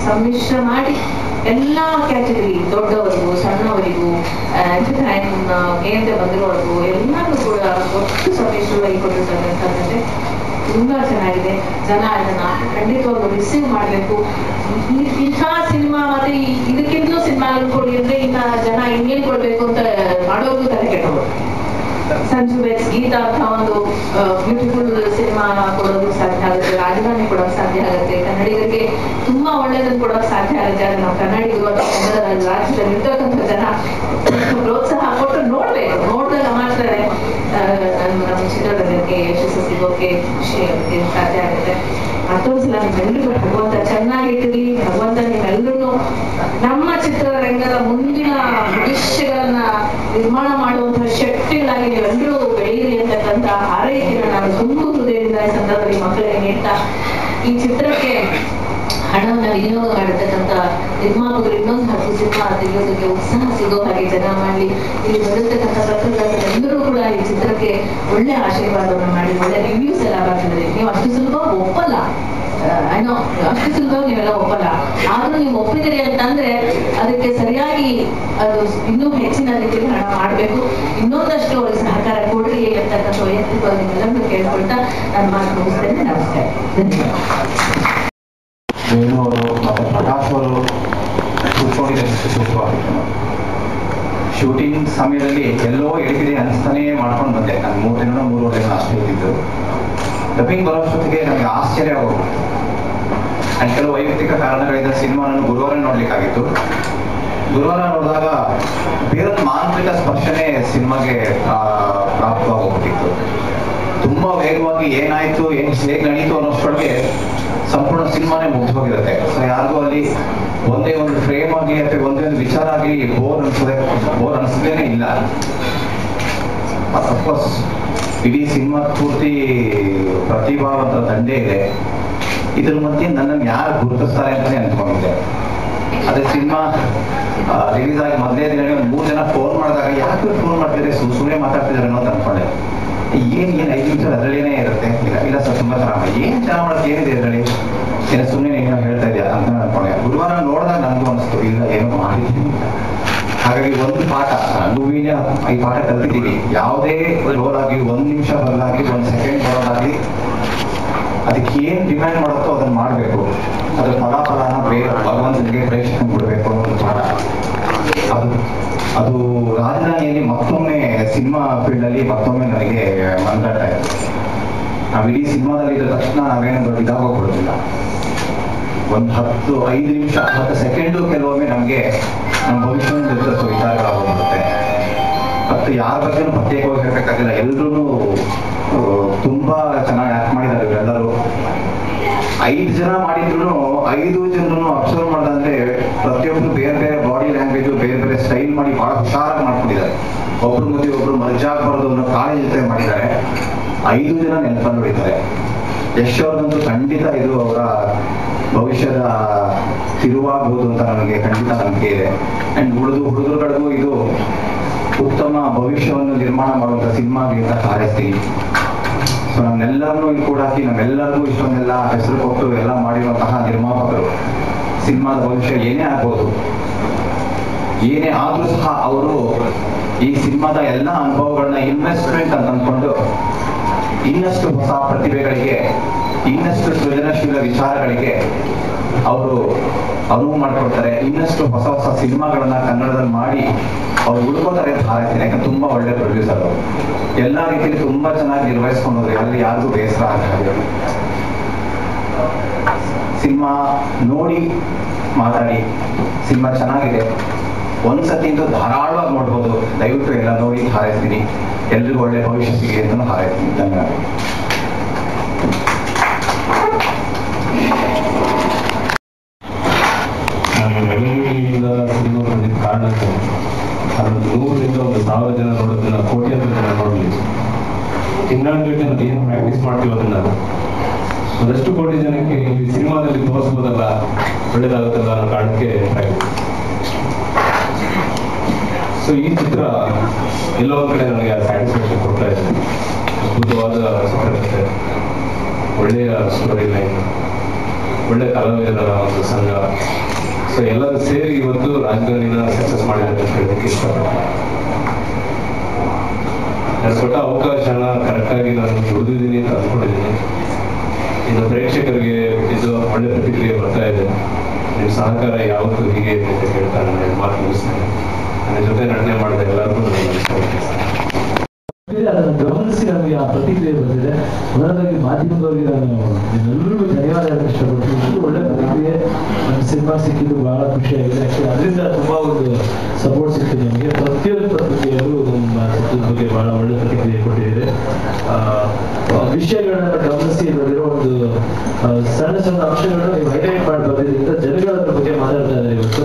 ಸಮ್ಮಿಶ್ರ ಮಾಡಿ ಎಲ್ಲಾ ಕ್ಯಾಟಗರಿ, ದೊಡ್ಡವರಿಗೂ ಸಣ್ಣವರಿಗೂ ಏನಂತೆ ಬಂದಿರೋವರೆಗೂ ಎಲ್ಲರೂ ಕೂಡ ಒಟ್ಟು ಸಮ್ಮಿಶ್ರವಾಗಿ ಕೊಟ್ಟಿರ್ತಕ್ಕಂಥದ್ದಂತೆ ತುಂಬಾ ಚೆನ್ನಾಗಿದೆ. ಜನ ಅದನ್ನ ಖಂಡಿತವಾಗ್ಲೂ ರಿಸೀವ್ ಮಾಡ್ಬೇಕು. ಇಂಥ ಸಿನಿಮಾ ಮತ್ತೆ ಇದಕ್ಕಿಂತಲೂ ಸಿನಿಮಾಗಳು ಕೊಡಿ ಅಂದ್ರೆ ಇನ್ನ ಜನ ಇನ್ನೇನ್ ಕೊಡ್ಬೇಕು ಅಂತ ಮಾಡೋದು ತಲೆ ಕೆಟ್ಟವರು. ಸಂಜು ಬೆಕ್ಸ್, ಗೀತಾ ಅಂತ ಒಂದು ಬ್ಯೂಟಿಫುಲ್ ಸಿನಿಮಾ ಕೊಡೋದು ಸಾಧ್ಯ ಆಗುತ್ತೆ, ರಾಜಧಾನಿ ಕೊಡೋಕೆ ಸಾಧ್ಯ ಆಗುತ್ತೆ, ಕನ್ನಡಿಗರಿಗೆ ತುಂಬಾ ಒಳ್ಳೇದನ್ನು ಕೊಡೋಕೆ ಸಾಧ್ಯ ಆಗುತ್ತೆ. ಆದ್ರೆ ನಾವು ಕನ್ನಡಿಗರು ಅಥವಾ ಕನ್ನಡ ರಾಜ್ಯದಲ್ಲಿ ಇರ್ತಕ್ಕಂಥ ಜನ ಪ್ರೋತ್ಸಾಹ ಕೊಟ್ಟು ನೋಡ್ಬೇಕು. ನೋಡಿದಾಗ ಮಾತ್ರ ನಮ್ಮ ಚಿತ್ರರಂಗಕ್ಕೆ ಯಶಸ್ಸು ಸಿಗೋಕೆ ಖುಷಿ ಆಗುತ್ತೆ, ಸಾಧ್ಯ ಆಗುತ್ತೆ. ಮತ್ತೊಂದ್ಸಲ ನಿಮ್ಮೆಲ್ಲರಿಗೂ ಭಗವಂತ ಚೆನ್ನಾಗಿಟ್ಟಿರ್ಲಿ. ಭಗವಂತ ನಿಮ್ಮೆಲ್ಲರೂ ನಮ್ಮ ಚಿತ್ರರಂಗದ ಮುಂದಿನ ಭವಿಷ್ಯಗಳನ್ನ ನಿರ್ಮಾಣ ಮಾಡುವಂತಹ ಶಕ್ತಿಗಳಾಗಿ ನೀವೆಲ್ಲರೂ ಬೆಳೆಯಿರಿ ಅಂತಕ್ಕಂಥ ಹಾರೈಕೆಯನ್ನು ನಾನು ತುಂಬ ಹೃದಯದಿಂದ ಈ ಸಂದರ್ಭದಲ್ಲಿ ಮಕ್ಕಳಿಗೆ ನೀಡ್ತಾ, ಈ ಚಿತ್ರಕ್ಕೆ ಹಣವನ್ನ ವಿನಿಯೋಗ ಮಾಡತಕ್ಕಂಥ ನಿರ್ಮಾಪಕರು ಇನ್ನೊಂದು 10 ಸಿನಿಮಾ ತೆಗೆಯೋದಕ್ಕೆ ಉತ್ಸಾಹ ಸಿಗೋ ಹಾಗೆ ಜನ ಮಾಡಲಿ. ಇಲ್ಲಿ ಬರತಕ್ಕಂಥ ಪತ್ರಕರ್ತರೆಲ್ಲರೂ ಕೂಡ ಈ ಚಿತ್ರಕ್ಕೆ ಒಳ್ಳೆ ಆಶೀರ್ವಾದವನ್ನು ಮಾಡಿ ಒಳ್ಳೆ ರಿವ್ಯೂಸ್ ಎಲ್ಲ ಬರ್ತಿದ್ದಾರೆ. ನೀವು ಅಷ್ಟು ಸುಲಭ ಒಪ್ಪಲ್ಲ, ಏನೋ ಅಷ್ಟು ಸುಲಭ ನೀವೆಲ್ಲ ಒಪ್ಪಲ್ಲ. ಆದ್ರೂ ನೀವು ಒಪ್ಪಿದಿರಿ ಅಂತಂದ್ರೆ ಅದಕ್ಕೆ ಸರಿಯಾಗಿ ಅದು ಇನ್ನೂ ಹೆಚ್ಚಿನ ರೀತಿಯಲ್ಲಿ ಹಣ ಮಾಡಬೇಕು, ಇನ್ನೊಂದಷ್ಟು ಅವ್ರಿಗೆ ಸಹಕಾರ ಕೊಡ್ರಿ ಅಂತಕ್ಕಂಥ ವೈಯಕ್ತಿಕವಾಗಿ ನಿಮ್ಮೆಲ್ಲರನ್ನು ಕೇಳ್ಕೊಳ್ತಾ ನನ್ನ ಮಾತು ಮುಗಿಸ್ತೇನೆ. ನಮಸ್ಕಾರ, ಧನ್ಯವಾದ. ವೇಣು ಅವರು ಮತ್ತು ಪ್ರಕಾಶ್ ಅವರು ಕೂತ್ಕೊಂಡಿದ್ದಷ್ಟು ಸುಖವಾಗಿತ್ತು. ಶೂಟಿಂಗ್ ಸಮಯದಲ್ಲಿ ಎಲ್ಲೋ ಎಳಿತಿದೆ ಅನಿಸ್ತಾನೇ ಮಾಡ್ಕೊಂಡು ಬಂದೆ. ನಾನು 3 ದಿನ 3 ದಿನ ಅಷ್ಟೇ ಇದ್ದಿದ್ದು. ಡಬ್ಬಿಂಗ್ ಬರೋಷ್ಟೊತ್ತಿಗೆ ನಮಗೆ ಆಶ್ಚರ್ಯ ಆಗೋದು. ಆ್ಯಂಡ್ ಕೆಲವು ವೈಯಕ್ತಿಕ ಕಾರಣಗಳಿಂದ ಸಿನಿಮಾ ನಾನು ಗುರುವಾರ ನೋಡ್ಲಿಕ್ಕಾಗಿತ್ತು. ಗುರುವಾರ ನೋಡಿದಾಗ ಬೇರೊಂದು ಮಾನಸಿಕ ಸ್ಪರ್ಶನೇ ಸಿನಿಮಾಗೆ ಪ್ರಾಪ್ತವಾಗೋಗ್ಬಿಟ್ಟಿತ್ತು. ತುಂಬಾ ವೇಗವಾಗಿ ಏನಾಯ್ತು, ಹೇಗೆ ನಡೀತು ಅನ್ನೋಷ್ಟೊಳಗೆ ಸಂಪೂರ್ಣ ಸಿನಿಮಾನೇ ಮುಗಿದೋಗಿರುತ್ತೆ. ಸೊ ಯಾರಿಗೂ ಅಲ್ಲಿ ಒಂದೇ ಒಂದು ಫ್ರೇಮ್ ಆಗಲಿ ಅಥವಾ ಒಂದೇ ಒಂದು ವಿಚಾರ ಆಗಲಿ ಬೋರ್ ಅನಿಸದೇನೆ ಇಲ್ಲ. ಅಫ್ಕೋರ್ಸ್ ಇಡೀ ಸಿನಿಮಾ ಪೂರ್ತಿ ಪ್ರತಿಭಾವಂತ ದಂಡೆ ಇದೆ. ಇದ್ರ ಮಧ್ಯೆ ನನ್ನನ್ನು ಯಾರು ಗುರುತಿಸ್ತಾರೆ ಅಂತಾನೆ ಅನ್ಕೊಂಡಿದ್ದೆ. ಅದೇ ಸಿನಿಮಾ ರಿಲೀಸ್ ಆಗಿ ಮೊದಲೇ ದಿನ ಒಂದು 3 ಜನ ಫೋನ್ ಮಾಡಿದಾಗ ಯಾಕೆ ಫೋನ್ ಮಾಡ್ತಿದ್ರೆ ಸುಮ್ಮನೆ ಮಾತಾಡ್ತಿದ್ದಾರೆ ಅನ್ನೋದು ಅನ್ಕೊಂಡೆ. ಏನ್ 5 ನಿಮಿಷ ಅದರಲ್ಲೇನೇ ಇರುತ್ತೆ. ಇಲ್ಲ ಸರ್ ತುಂಬಾ ಚೆನ್ನಾಗಿ ಏನ್ ಚೆನ್ನಾಗಿ ಮಾಡೋದು ಏನಿದೆ ಇದರಲ್ಲಿ, ಏನೋ ಸುಮ್ಮನೆ ಏನೋ ಹೇಳ್ತಾ ಇದೆಯಾ ಅಂತ ಅನ್ಕೊಂಡೆ. ಗುರುವಾರ ನೋಡಿದಾಗ ನನಗೂ ಅನಿಸ್ತು ಇಲ್ಲ ಏನೋ ಮಾಡಿದ್ದೀನಿ. ಹಾಗಾಗಿ ಒಂದು ಪಾಠ ಮೂವಿನ ಈ ಪಾಠ ಕಲ್ತಿದ್ದೀವಿ. ಯಾವುದೇ ರೋಲ್ ಆಗಲಿ 1 ನಿಮಿಷ ಬರಲಾಗಲಿ 1 ಸೆಕೆಂಡ್ ಬರೋದಾಗ್ಲಿ ಅದಕ್ಕೆ ಏನ್ ಡಿಮ್ಯಾಂಡ್ ಮಾಡುತ್ತೋ ಅದನ್ನ ಮಾಡ್ಬೇಕು. ಅದ್ರ ಫಲಾಫಲನ ಭಗವಂತನಿಗೆ ಪ್ರೇಕ್ಷಕನಿಗೆ ಬಿಡಬೇಕು ಅನ್ನೋದು ಪಾಠ. ಅದು ರಾಜಧಾನಿಯಲ್ಲಿ ಮತ್ತೊಮ್ಮೆ ಸಿನಿಮಾ ಫೀಲ್ಡ್ ಅಲ್ಲಿ ಮತ್ತೊಮ್ಮೆ ನನಗೆ ಮಂದಾಟ ಆಯಿತು. ನಾವು ಇಡೀ ಸಿನಿಮಾದಲ್ಲಿ ಇದ್ದ ತಕ್ಷಣ ನಾವೇನು ಇದಾಗೋಗ್ಬಿಡೋದಿಲ್ಲ. ಒಂದು 5 ನಿಮಿಷ 10 ಸೆಕೆಂಡು ಕೆಲವೊಮ್ಮೆ ನಮಗೆ ನಮ್ಮ ಭವಿಷ್ಯದ ನಿರ್ಧರಿಸುವ ವಿಚಾರಗಳಾಗೋಗ್ಬಿಡುತ್ತೆ. ಮತ್ತು ಯಾರ ಬಗ್ಗೆನೂ ಪ್ರತ್ಯೇಕವಾಗಿ ಹೇಳಬೇಕಾಗಿಲ್ಲ, ಎಲ್ಲರೂ ತುಂಬಾ ಚೆನ್ನಾಗಿ ಆಕ್ಟ್ ಮಾಡಿದ್ದಾರೆ. ಇವರೆಲ್ಲರೂ 5 ಜನ ಮಾಡಿದ್ರು 5 ಜನರನ್ನು ಅಬ್ಸರ್ವ್ ಮಾಡೋದಂದ್ರೆ ಪ್ರತಿಯೊಬ್ಬರು ಬೇರೆ ಬೇರೆ ಬಾಡಿ ಲ್ಯಾಂಗ್ವೇಜ್ ಬೇರೆ ಬೇರೆ ಸ್ಟೈಲ್ ಮಾಡಿ ಬಹಳ ಹುಷಾರಾಗಿ ಮಾಡ್ಕೊಂಡಿದ್ದಾರೆ. ಒಬ್ರು ಮಧ್ಯೆ ಒಬ್ರು ಮರ್ಜಾಗ್ಬಾರ್ದು ಅನ್ನೋ ಕಾಲೇಜ್ ಜೊತೆ ಮಾಡಿದ್ದಾರೆ. 5 ಜನ ನೆನಪನ್ನು ಹೊಡಿತಾರೆ. ಯಶ್ ಅವ್ರದಂತೂ ಖಂಡಿತ ಇದು ಅವರ ಭವಿಷ್ಯದ ತಿರುವಾಗಬಹುದು ಅಂತ ನನಗೆ ಖಂಡಿತ ನಂಬಿಕೆ ಇದೆ. ಅಂಡ್ ಹುಡುಗರುಗಳಿಗೂ ಇದು ಉತ್ತಮ ಭವಿಷ್ಯವನ್ನು ನಿರ್ಮಾಣ ಮಾಡುವಂತ ಸಿನಿಮಾ ಅಂತ ಹಾರೈಸ್ತೀನಿ. ಸೊ ನಮ್ಮೆಲ್ಲರನ್ನೂ ಇಲ್ಲಿ ಕೂಡ ಹಾಕಿ ನಮ್ಮೆಲ್ಲರಿಗೂ ಇಷ್ಟೊಂದೆಲ್ಲ ಹೆಸರು ಕೊಟ್ಟು ಎಲ್ಲ ಮಾಡಿರುವಂತಹ ನಿರ್ಮಾಪಕರು ಸಿನಿಮಾದ ಭವಿಷ್ಯ ಏನೇ ಆಗ್ಬೋದು, ಏನೇ ಆದ್ರೂ ಸಹ ಅವರು ಈ ಸಿನಿಮಾದ ಎಲ್ಲ ಅನುಭವಗಳನ್ನ ಇನ್ವೆಸ್ಟ್ಮೆಂಟ್ ಅಂತ ಅಂದ್ಕೊಂಡು ಇನ್ನಷ್ಟು ಹೊಸ ಪ್ರತಿಭೆಗಳಿಗೆ, ಇನ್ನಷ್ಟು ಸೃಜನಶೀಲ ವಿಚಾರಗಳಿಗೆ ಅವರು ಅನುವು ಮಾಡಿಕೊಡ್ತಾರೆ. ಇನ್ನಷ್ಟು ಹೊಸ ಹೊಸ ಸಿನಿಮಾಗಳನ್ನ ಕನ್ನಡದಲ್ಲಿ ಮಾಡಿ ಅವ್ರು ಉಳ್ಕೋತಾರೆ ಅಂತ ಹಾರೈಸ್ತೀನಿ. ಯಾಕಂದ್ರೆ ತುಂಬಾ ಒಳ್ಳೆ ಪ್ರೊಡ್ಯೂಸರ್ ಅವರು, ಎಲ್ಲಾ ರೀತಿಯಲ್ಲಿ ತುಂಬಾ ಚೆನ್ನಾಗಿ ನಿರ್ವಹಿಸ್ಕೊಂಡು ಹೋದ್ರೆ ಅಲ್ಲಿ ಯಾರಿಗೂ ಬೇಸರ ಆಗಲ್ಲ. ಸಿನಿಮಾ ನೋಡಿ ಮಾತಾಡಿ, ಸಿನಿಮಾ ಚೆನ್ನಾಗಿದೆ, ಒಂದ್ಸತಿ ಅಂತೂ ಧಾರಾಳವಾಗಿ ನೋಡ್ಬೋದು. ದಯವಿಟ್ಟು ಎಲ್ಲ ನೋಡಿ ಹಾರೈಸ್ತೀನಿ. ಎಲ್ರಿಗೂ ಒಳ್ಳೆ ಭವಿಷ್ಯ ಸಿಗಲಿ ಅಂತ ಹಾರೈಸ್ತೀನಿ. ಧನ್ಯವಾದ. ಬೆಂಗಳೂರಿನಿಂದ ಸಿನಿಮಾ ಬಂದಿದ್ದ ಕಾರಣ ಅದು 100ರಿಂದ 1000 ಜನ ನೋಡೋದನ್ನ ಕೋಟ್ಯಾಂತರ ಜನ ನೋಡಲಿ. ತಿಂಗಳಗಟ್ಟಲೆ ನಾವು ಏನು ಪ್ರಾಕ್ಟೀಸ್ ಮಾಡ್ತೀವಿ ಅದನ್ನ ಒಂದಷ್ಟು ಕೋಟಿ ಜನಕ್ಕೆ ಈ ಸಿನಿಮಾದಲ್ಲಿ ತೋರಿಸ್ಬೋದಲ್ಲ, ಒಳ್ಳೇದಾಗುತ್ತಲ್ಲ ಅನ್ನೋ ಕಾರಣಕ್ಕೆ ಪ್ರಾಕ್ಟೀಸ್. ಸೊ ಈ ಚಿತ್ರ ಎಲ್ಲೋ ಒಂದ್ ಕಡೆ ನನಗೆ ಸ್ಯಾಟಿಸ್ಫ್ಯಾಕ್ಷನ್ ಕೊಡ್ತಾ ಇದೆ. ಅದ್ಭುತವಾದ ಚಿತ್ರಕಥೆ, ಒಳ್ಳೆಯ ಸ್ಟೋರಿ ಲೈನ್, ಒಳ್ಳೆ ಕಲಾವಿದರ ಒಂದು ಸಂಘ. ಸೊ ಎಲ್ಲರೂ ಸೇರಿ ಇವತ್ತು ರಾಜಧಾನಿನ ಸಕ್ಸಸ್ ಮಾಡಿದ್ದಾರೆ ಅಂತ ಹೇಳೋದಕ್ಕೆ ಇಷ್ಟಪಡ್ತೀನಿ. ನಾನು ಕೊಟ್ಟ ಅವಕಾಶನ ಕರೆಕ್ಟಾಗಿ ನಾನು ದುಡಿದಿದ್ದೀನಿ ಅಂತ ಅಂದ್ಕೊಂಡಿದ್ದೀನಿ. ಇನ್ನು ಪ್ರೇಕ್ಷಕರಿಗೆ ಇದು ಒಳ್ಳೆ ಪ್ರತಿಕ್ರಿಯೆ ಬರ್ತಾ ಇದೆ. ನಿಮ್ಮ ಸಹಕಾರ ಯಾವತ್ತೂ ಹೀಗೆ ಇದೆ ಅಂತ ಹೇಳ್ತಾ ನಾನು ಮಾತು ಮುಗಿಸ್ತೇನೆ. ನನ್ನ ಜೊತೆ ನಟನೆ ಮಾಡಿದ ಎಲ್ಲರಿಗೂ ಅದನ್ನು ಗಮನಿಸಿ ನಮಗೆ ಆ ಪ್ರತಿಕ್ರಿಯೆ ಬಂದಿದೆ. ಮೊದಲಾಗಿ ಮಾಧ್ಯಮದವರಿಗೆ ನಾನು ಎಲ್ಲರಿಗೂ ಧನ್ಯವಾದ ಹೇಳಕ್ಕೆ ಇಷ್ಟಪಡ್ತೀನಿ. ಇಷ್ಟು ಒಳ್ಳೆ ಪ್ರತಿಕ್ರಿಯೆ ನಮ್ಮ ಸಿನಿಮಾ ಸಿಕ್ಕಿದ್ದು ಬಹಳ ಖುಷಿಯಾಗಿದೆ. ಆಕ್ಚುಲಿ ಅದರಿಂದ ತುಂಬಾ ಒಂದು ಸಪೋರ್ಟ್ ಸಿಕ್ಕಿದೆ ನಮಗೆ. ಪ್ರತಿಯೊಂದು ಪ್ರತಿಕ್ರಿಯೆಯವರು ನಮ್ಮ ಚಿತ್ರದ ಬಗ್ಗೆ ಬಹಳ ಒಳ್ಳೆ ಪ್ರತಿಕ್ರಿಯೆ ಕೊಟ್ಟಿದ್ದಾರೆ. ವಿಷಯಗಳನ್ನ ಗಮನಿಸಿ ಇದರಲ್ಲಿರೋ ಒಂದು ಸಣ್ಣ ಸಣ್ಣ ಅಂಶಗಳನ್ನ ನೀವು ಹೈಲೈಟ್ ಮಾಡಿ ಬಂದಿದ್ದರಿಂದ ಜನಗಳ ಬಗ್ಗೆ ಮಾತಾಡ್ತಾ ಇದ್ದಾರೆ. ಇವತ್ತು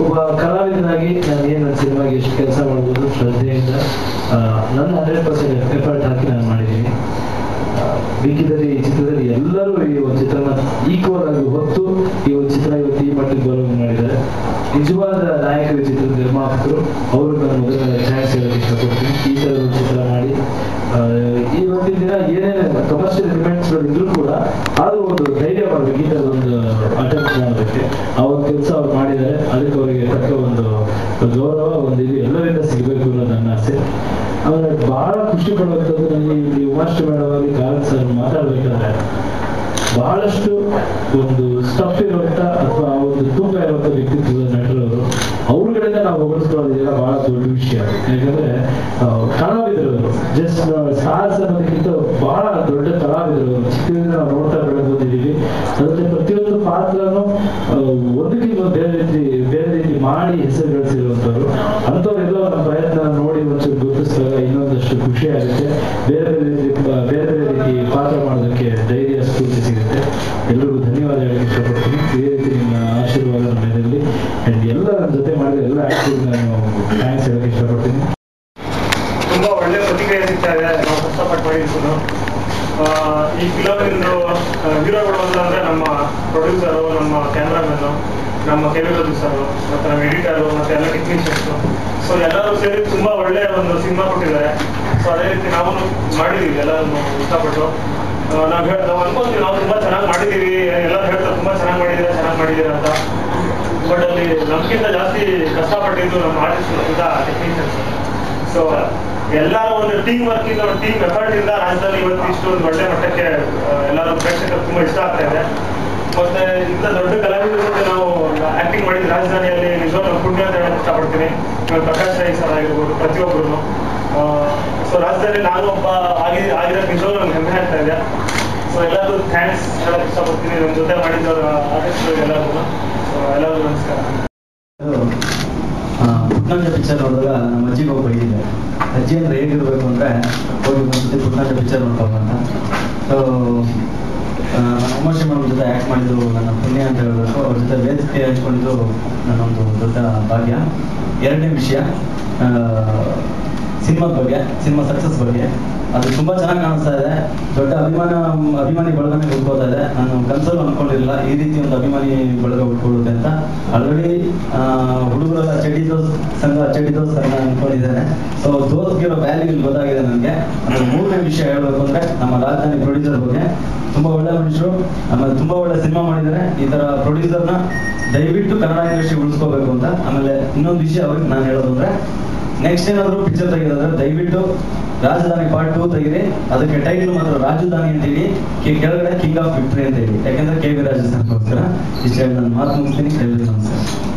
ಒಬ್ಬ ಕಲಾವಿದನಾಗಿ ನಾನು ನನ್ನ ಸಿನಿಮಾಗೆ ಎಷ್ಟು ಕೆಲಸ ಮಾಡ್ಬೋದು ಶ್ರದ್ಧೆಯಿಂದ ನನ್ನ 100% ಎಫರ್ಟ್ ಹಾಕಿ ನಾನು ಮಾಡಿದ್ದೀನಿ. ಬೇಕಿದ್ದರೆ ಈ ಚಿತ್ರದಲ್ಲಿ ಎಲ್ಲರೂ ಈ ಒಂದು ಚಿತ್ರನ ಈಕ್ವಲ್ ಆಗಿ ಹೊತ್ತು ಈ ಒಂದು ಚಿತ್ರ ಇವತ್ತು ಈ ಮಟ್ಟಿಗೆ ಬರೋದು ಮಾಡಿದ್ದಾರೆ. ನಿಜವಾದ ನಾಯಕರು ಚಿತ್ರದ ನಿರ್ಮಾಪಕರು, ಅವರು ನಾನು ಮೊದಲ ಥ್ಯಾಂಕ್ಸ್ ಹೇಳಕ್ಕೆ ಇಷ್ಟಪಡ್ತೀನಿ. ಈ ಥರ ಒಂದು ಚಿತ್ರ ಮಾಡಿ ಇವತ್ತಿನ ದಿನ ಏನೇನು ಕಮರ್ಷಿಯಲ್ ಡಿಮ್ಯಾಂಡ್ಸ್ಗಳು ಇದ್ರೂ ಕೂಡ ಆದ್ರೂ ಒಂದು ಧೈರ್ಯ ಮಾಡಬೇಕು, ಈ ಥರದ ಒಂದು ಅಟೆಂಪ್ಟ್ ಮಾಡೋದಕ್ಕೆ. ಆ ಒಂದು ಕೆಲಸ ಅವ್ರು ಮಾಡಿದ್ದಾರೆ. ಅದಕ್ಕೆ ಅವರಿಗೆ ತಕ್ಕ ಒಂದು ಗೌರವ, ಒಂದು ಇದು ಎಲ್ಲರಿಂದ ಸಿಗಬೇಕು ಅನ್ನೋದು ನನ್ನ ಆಸೆ. ಆಮೇಲೆ ಬಹಳ ಖುಷಿ ಪಡುವಂಥದ್ದು ನನಗೆ ಇಲ್ಲಿ ಉಮಾಶ್ರೀ ಮೇಡಮ್ ಅವರಿಗೆ ಕಾರಣ ಸರ್ ಮಾತಾಡ್ಬೇಕಾದ್ರೆ ಬಹಳಷ್ಟು ಒಂದು ಸ್ಟಫ್ ಇರುವಂತ ಅಥವಾ ಒಂದು ತೂಕ ಇರುವಂತ ವ್ಯಕ್ತಿತ್ವದ ನಟರವರು, ಅವ್ರಗಳಿಂದ ನಾವು ಹೊಗಳಿಸ್ಕೊಳ್ಳೋದಿಲ್ಲ ಬಹಳ ದೊಡ್ಡ ವಿಷಯ. ಯಾಕಂದ್ರೆ ಕಲಾವಿದರು ಜಸ್ಟ್ ಸ್ಟಾರ್ಸ್ ಅನ್ನೋದಕ್ಕಿಂತ ಬಹಳ ದೊಡ್ಡ ಕಲಾವಿದರು ಚಿತ್ರದಿಂದ ನಾವು ನೋಡ್ತಾ ಬೆಳೆದು ಬಂದಿದ್ದೀವಿ. ಅದರಲ್ಲಿ ಪ್ರತಿಯೊಂದು ಪಾತ್ರನೂ ಒಂದಕ್ಕಿಂತ ಬೇರೆ ರೀತಿ ಮಾಡಿ ಹೆಸರು ಗಳಿಸಿರುವಂಥವ್ರು. ಅಂಥವ್ರೆಲ್ಲೋ ನಮ್ಮ ಪ್ರಯತ್ನ ನೋಡಿ ಒಂಚೂರು ಗುರುತಿಸಿದಾಗ ಇನ್ನೊಂದಷ್ಟು ಖುಷಿ ಆಗುತ್ತೆ. ಬೇರೆ ರೀತಿ ಪಾತ್ರ ಮಾಡೋದಕ್ಕೆ ಧೈರ್ಯ ಸ್ಫೂರ್ತಿ ಸಿಗುತ್ತೆ. ಎಲ್ಲರಿಗೂ ಧನ್ಯವಾದ ಹೇಳಕ್ಕೆ ಇಷ್ಟಪಡ್ತೀನಿ. ಇದೇ ರೀತಿ ನಿಮ್ಮ ಆಶೀರ್ವಾದ ನಮ್ಮ ಮೇಲಿರಲಿ. ಅಂಡ್ ಎಲ್ಲ ನನ್ನ ಜೊತೆ ಮಾಡಿದ ಎಲ್ಲ ಆಕ್ಟರ್ಗೆ ನಾನು ಥ್ಯಾಂಕ್ಸ್ ಹೇಳಕ್ಕೆ ಇಷ್ಟಪಡ್ತೀನಿ. ತುಂಬಾ ಒಳ್ಳೆ ಪ್ರತಿಕ್ರಿಯೆ ಸಿಗ್ತಾ ಇದೆ. ನಾವು ಕಷ್ಟಪಟ್ಟು ಮಾಡಿದ್ದು ಈ ಫಿಲಮಿಂದು ಹೀರೋಗಳು ಅಂತಂದ್ರೆ ನಮ್ಮ ಪ್ರೊಡ್ಯೂಸರು, ನಮ್ಮ ಕ್ಯಾಮ್ರಾಮನ್ನು, ನಮ್ಮ ಕೆಮಿಯೋಗ್ರಫಿಸರು, ಮತ್ತೆ ನಮ್ಮ ಎಡಿಟರು, ಮತ್ತೆ ಎಲ್ಲ ಟೆಕ್ನಿಷಿಯನ್ಸು. ಸೊ ಎಲ್ಲರೂ ಸೇರಿ ತುಂಬಾ ಒಳ್ಳೆ ಒಂದು ಸಿನಿಮಾ ಕೊಟ್ಟಿದ್ದಾರೆ. ಸೊ ಅದೇ ರೀತಿ ನಾವು ಮಾಡಿದೀವಿ, ಎಲ್ಲರೂ ಇಷ್ಟಪಟ್ಟು ನಾವು ಅನ್ಕೊಂತೀವಿ ನಾವು ತುಂಬಾ ಚೆನ್ನಾಗಿ ಮಾಡಿದೀವಿ. ಎಲ್ಲರೂ ಹೇಳ್ತಾರೆ ತುಂಬಾ ಚೆನ್ನಾಗಿ ಮಾಡಿದ್ದೀರಾ ಅಂತ. ಬಟ್ ಅಲ್ಲಿ ನಮ್ಗಿಂತ ಜಾಸ್ತಿ ಕಷ್ಟಪಟ್ಟಿದ್ದು ನಮ್ಮ ಆರ್ಟಿಸ್ಟ್ ಟೆಕ್ನಿಷಿಯನ್ಸ್. ಸೊ ಎಲ್ಲರೂ ಒಂದು ಟೀಮ್ ವರ್ಕ್ ಇಂದ, ಒಂದು ಟೀಮ್ ಎಫರ್ಟ್ ಇಂದ ರಾಜ್ಯದಲ್ಲಿ ಇವತ್ತು ಇಷ್ಟು ಒಂದು ಒಳ್ಳೆ ಮಟ್ಟಕ್ಕೆ ಎಲ್ಲರೂ ಪ್ರೇಕ್ಷಕರು ತುಂಬಾ ಇಷ್ಟ ಆಗ್ತಾ ಇದೆ. ಮತ್ತೆ ಇಂಥ ದೊಡ್ಡ ಕಲಾವಿದರ ಜೊತೆ ನಾವು ಆಕ್ಟಿಂಗ್ ಮಾಡಿದ ರಾಜಧಾನಿಯಲ್ಲಿ ನಿಜವಾಗ್ಲೂ ಇಷ್ಟಪಡ್ತೀನಿ. ಪ್ರಕಾಶ್ ರೈ ಸರ್ ಆಗಿರ್ಬೋದು, ಪ್ರತಿಯೊಬ್ಬರು. ಸೊ ರಾಜ್ಯದಲ್ಲಿ ನಾನು ಒಬ್ಬ ಆಗಿರೋ ನಿಜವೂ ನನಗೆ ಹೆಮ್ಮೆ ಆಗ್ತಾ ಇದೆ. ಸೊ ಎಲ್ಲರಿಗೂ ಥ್ಯಾಂಕ್ಸ್ ಹೇಳಕ್ ಇಷ್ಟಪಡ್ತೀನಿ, ನಮ್ಮ ಜೊತೆ ಮಾಡಿದ್ದವರು ಆರ್ಟಿಸ್ಟ್ಗಳು ಎಲ್ಲರಿಗೂ. ಸೊ ಎಲ್ಲರಿಗೂ ನಮಸ್ಕಾರ. ಪುಟ್ನಾಂಜ ಪಿಕ್ಚರ್ ನೋಡಿದಾಗ ನಮ್ಮ ಅಜ್ಜಿಗೆ ಹೋಗಿ ಬೈದಿದ್ದೆ. ಅಜ್ಜಿ ಅಂದ್ರೆ ಹೇಗಿರ್ಬೇಕು ಅಂದ್ರೆ ಹೋಗಿ ಒಂದ್ಸತಿ ಪುಟ್ನಾಂಜ ಪಿಕ್ಚರ್ ನೋಡ್ಕೊಂಬಂತ. ಸೊ ಉಮಾಶ್ರೀ ಮೇಡಮ್ ಜೊತೆ ಆ್ಯಕ್ಟ್ ಮಾಡಿದ್ದು ನನ್ನ ಪುಣ್ಯ ಅಂತ ಹೇಳಬೇಕು. ಅವ್ರ ಜೊತೆ ವೇದಿಕೆ ಹಂಚ್ಕೊಂಡಿದ್ದು ನನ್ನೊಂದು ದೊಡ್ಡ ಭಾಗ್ಯ. ಎರಡನೇ ವಿಷಯ ಸಿನಿಮಾದ ಬಗ್ಗೆ, ಸಿನಿಮಾ ಸಕ್ಸಸ್ ಬಗ್ಗೆ. ಅದು ತುಂಬ ಚೆನ್ನಾಗಿ ಕಾಣಿಸ್ತಾ ಇದೆ. ದೊಡ್ಡ ಅಭಿಮಾನಿ ಬಳಗನೇ ಹುಡ್ಕೋತಾ ಇದೆ. ನಾನು ಕನ್ಸಲ್ಲೂ ಅನ್ಕೊಂಡಿರಲಿಲ್ಲ ಈ ರೀತಿ ಒಂದು ಅಭಿಮಾನಿ ಬಳಗ ಹುಡ್ಕೊಳ್ಳುತ್ತೆ ಅಂತ. ಆಲ್ರೆಡಿ ಹುಡುಗರೆಲ್ಲ ಚಡ್ಡಿ ದೋಸ್ ಅನ್ಕೊಂಡಿದ್ದೇನೆ. ಸೊ ದೋಸ್ಗಿರೋ ವ್ಯಾಲ್ಯೂ ಇಲ್ಲಿ ಗೊತ್ತಾಗಿದೆ ನನಗೆ. ಆಮೇಲೆ ಮೂರನೇ ವಿಷಯ ಹೇಳಬೇಕು ಅಂದ್ರೆ ನಮ್ಮ ರಾಜಧಾನಿ ಪ್ರೊಡ್ಯೂಸರ್ ಬಗ್ಗೆ. ತುಂಬಾ ಒಳ್ಳೆ ಮನುಷ್ಯರು, ಆಮೇಲೆ ತುಂಬಾ ಒಳ್ಳೆ ಸಿನಿಮಾ ಮಾಡಿದ್ದಾರೆ. ಈ ತರ ಪ್ರೊಡ್ಯೂಸರ್ನ ದಯವಿಟ್ಟು ಕನ್ನಡ ಇಂಡಸ್ಟ್ರಿ ಉಳಿಸ್ಕೋಬೇಕು ಅಂತ. ಆಮೇಲೆ ಇನ್ನೊಂದು ವಿಷಯ ಅವ್ರಿಗೆ ನಾನು ಹೇಳೋದು ಅಂದ್ರೆ, ನೆಕ್ಸ್ಟ್ ಏನಾದ್ರು ಪಿಕ್ಚರ್ ತೆಗೆಯೋದ್ರೆ ದಯವಿಟ್ಟು ರಾಜಧಾನಿ ಪಾರ್ಟ್ 2 ತೆಗೀರಿ. ಅದಕ್ಕೆ ಟೈಟಲ್ ಮಾತ್ರ ರಾಜಧಾನಿ ಅಂತ ಹೇಳಿ, ಕೆಳಗಡೆ ಕಿಂಗ್ ಆಫ್ ವಿಕ್ಟರಿ ಅಂತ ಹೇಳಿ. ಯಾಕಂದ್ರೆ KV ರಾಜಸ್ಥಾನಕ್ಕೋಸ್ಕರ ಇಷ್ಟ ಹೇಳಿ ನಾನು ಮಾತು ಮುಗಿಸ್ತೀನಿ. ನಮಸ್ಕಾರ.